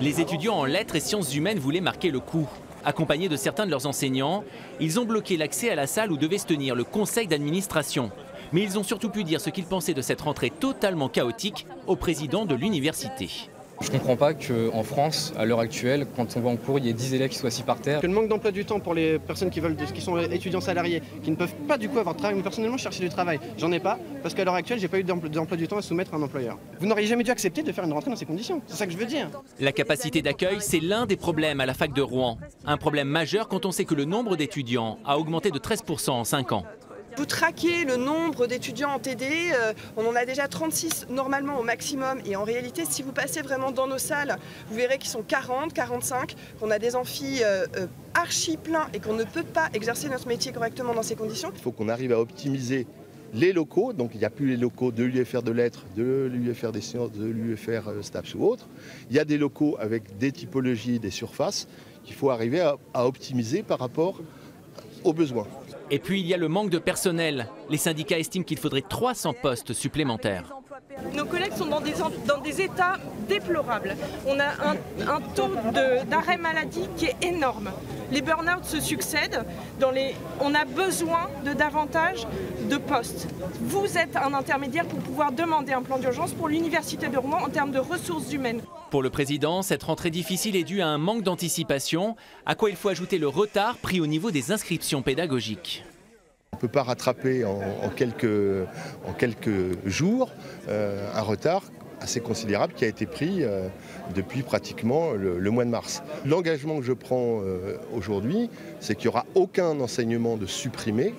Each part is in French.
Les étudiants en lettres et sciences humaines voulaient marquer le coup. Accompagnés de certains de leurs enseignants, ils ont bloqué l'accès à la salle où devait se tenir le conseil d'administration. Mais ils ont surtout pu dire ce qu'ils pensaient de cette rentrée totalement chaotique au président de l'université. Je ne comprends pas qu'en France, à l'heure actuelle, quand on va en cours, il y ait 10 élèves qui soient assis par terre. Que le manque d'emploi du temps pour les personnes qui sont étudiants salariés, qui ne peuvent pas du coup avoir de travail, personnellement chercher du travail, j'en ai pas, parce qu'à l'heure actuelle, j'ai pas eu d'emploi du temps à soumettre à un employeur. Vous n'auriez jamais dû accepter de faire une rentrée dans ces conditions, c'est ça que je veux dire. La capacité d'accueil, c'est l'un des problèmes à la fac de Rouen. Un problème majeur quand on sait que le nombre d'étudiants a augmenté de 13% en 5 ans. Vous traquez le nombre d'étudiants en TD, on en a déjà 36 normalement au maximum, et en réalité si vous passez vraiment dans nos salles, vous verrez qu'ils sont 40, 45, qu'on a des amphis archi pleins et qu'on ne peut pas exercer notre métier correctement dans ces conditions. Il faut qu'on arrive à optimiser les locaux, donc il n'y a plus les locaux de l'UFR de lettres, de l'UFR des sciences, de l'UFR STAPS ou autres. Il y a des locaux avec des typologies, des surfaces qu'il faut arriver à optimiser par rapport aux besoins. Et puis il y a le manque de personnel. Les syndicats estiment qu'il faudrait 300 postes supplémentaires. Nos collègues sont dans des états déplorables. On a un taux d'arrêt maladie qui est énorme. Les burn-out se succèdent. On a besoin de davantage de postes. Vous êtes un intermédiaire pour pouvoir demander un plan d'urgence pour l'Université de Rouen en termes de ressources humaines. Pour le président, cette rentrée difficile est due à un manque d'anticipation, à quoi il faut ajouter le retard pris au niveau des inscriptions pédagogiques. On ne peut pas rattraper en quelques jours un retard assez considérable qui a été pris depuis pratiquement le mois de mars. L'engagement que je prends aujourd'hui, c'est qu'il n'y aura aucun enseignement de supprimé.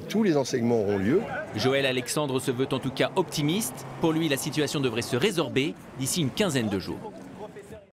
Tous les enseignements auront lieu. Joël Alexandre se veut en tout cas optimiste. Pour lui, la situation devrait se résorber d'ici une quinzaine de jours.